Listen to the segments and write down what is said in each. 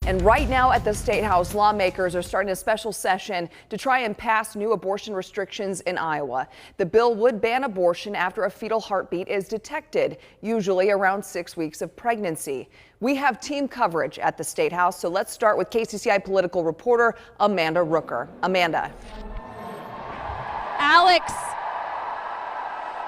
And right now at the State House, lawmakers are starting a special session to try and pass new abortion restrictions in Iowa. The bill would ban abortion after a fetal heartbeat is detected, usually around 6 weeks of pregnancy. We have team coverage at the State House, so let's start with KCCI political reporter Amanda Rooker. Amanda. Alex,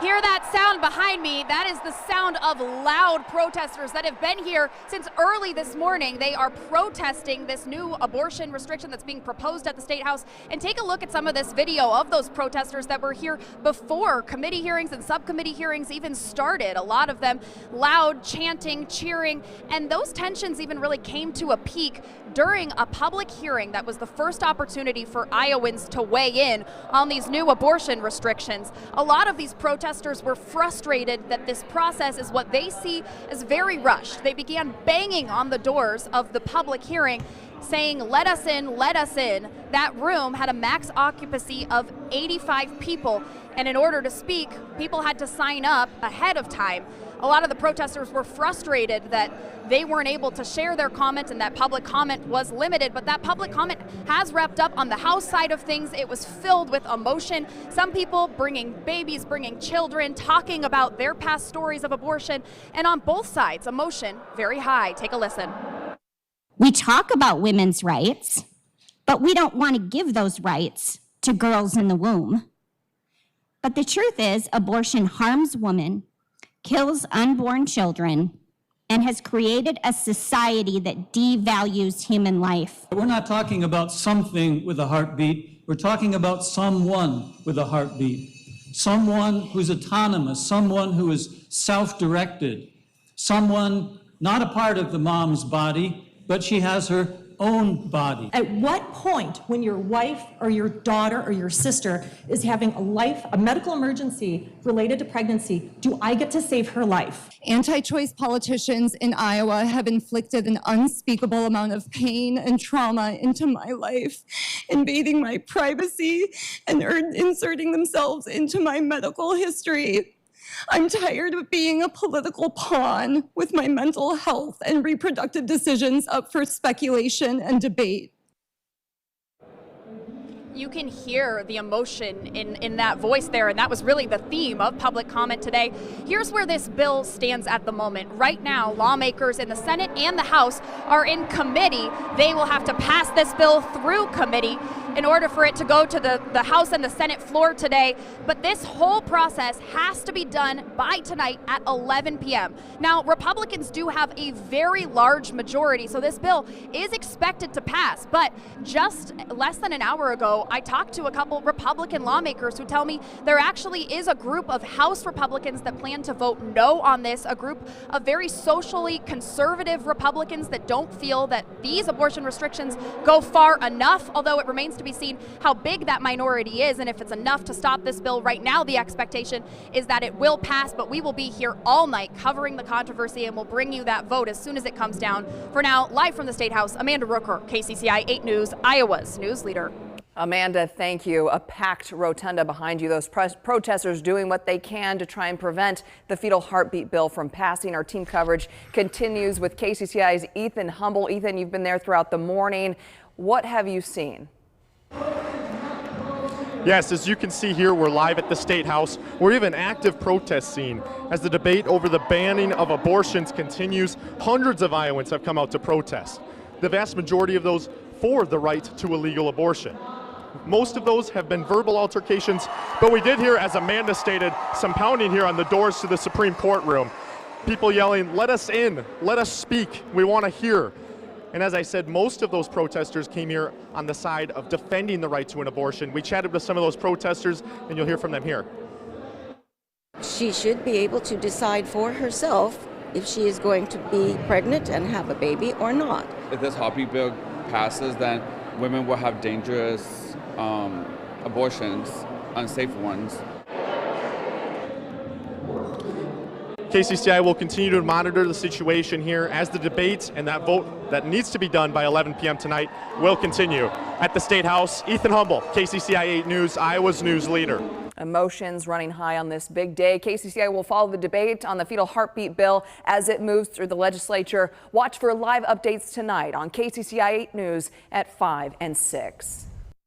hear that sound behind me? That is the sound of loud protesters that have been here since early this morning. They are protesting this new abortion restriction that's being proposed at the State House. And take a look at some of this video of those protesters that were here before committee hearings and subcommittee hearings even started. A lot of them loud, chanting, cheering, and those tensions even really came to a peak during a public hearing that was the first opportunity for Iowans to weigh in on these new abortion restrictions. A lot of these protesters were frustrated that this process is what they see as very rushed. They began banging on the doors of the public hearing, saying, "Let us in, let us in." That room had a max occupancy of 85 people, and in order to speak, people had to sign up ahead of time. A lot of the protesters were frustrated that they weren't able to share their comment and that public comment was limited, but that public comment has wrapped up on the House side of things. It was filled with emotion. Some people bringing babies, bringing children, talking about their past stories of abortion, and on both sides, emotion very high. Take a listen. We talk about women's rights, but we don't want to give those rights to girls in the womb. But the truth is, abortion harms women, kills unborn children, and has created a society that devalues human life. We're not talking about something with a heartbeat. We're talking about someone with a heartbeat. Someone who's autonomous, someone who is self-directed, someone not a part of the mom's body, but she has her own body. At what point, when your wife or your daughter or your sister is having a medical emergency related to pregnancy, do I get to save her life? Anti-choice politicians in Iowa have inflicted an unspeakable amount of pain and trauma into my life, invading my privacy and inserting themselves into my medical history. I'm tired of being a political pawn with my mental health and reproductive decisions up for speculation and debate. You can hear the emotion in that voice there, and that was really the theme of public comment today. Here's where this bill stands at the moment. Right now, lawmakers in the Senate and the House are in committee. They will have to pass this bill through committee in order for it to go to the House and the Senate floor today. But this whole process has to be done by tonight at 11 p.m. Now, Republicans do have a very large majority, so this bill is expected to pass. But just less than an hour ago, I talked to a couple Republican lawmakers who tell me there actually is a group of House Republicans that plan to vote no on this, a group of very socially conservative Republicans that don't feel that these abortion restrictions go far enough, although it remains to be seen how big that minority is and if it's enough to stop this bill. Right now, the expectation is that it will pass, but we will be here all night covering the controversy and we'll bring you that vote as soon as it comes down. For now, live from the State House, Amanda Rooker, KCCI 8 News, Iowa's news leader. Amanda, thank you. A packed rotunda behind you. Those protesters doing what they can to try and prevent the fetal heartbeat bill from passing. Our team coverage continues with KCCI's Ethan Humble. Ethan, you've been there throughout the morning. What have you seen? Yes, as you can see here, we're live at the State House. We're even active protest scene. As the debate over the banning of abortions continues, hundreds of Iowans have come out to protest. The vast majority of those for the right to a legal abortion. Most of those have been verbal altercations, but we did hear, as Amanda stated, some pounding here on the doors to the Supreme Court room. People yelling, "Let us in, let us speak, we want to hear." And as I said, most of those protesters came here on the side of defending the right to an abortion. We chatted with some of those protesters, and you'll hear from them here. She should be able to decide for herself if she is going to be pregnant and have a baby or not. If this heartbeat bill passes, then women will have dangerous abortions, unsafe ones. KCCI will continue to monitor the situation here as the debate and that vote that needs to be done by 11 p.m. tonight will continue. At the State House, Ethan Humble, KCCI 8 News, Iowa's news leader. Emotions running high on this big day. KCCI will follow the debate on the fetal heartbeat bill as it moves through the legislature. Watch for live updates tonight on KCCI 8 News at 5 and 6.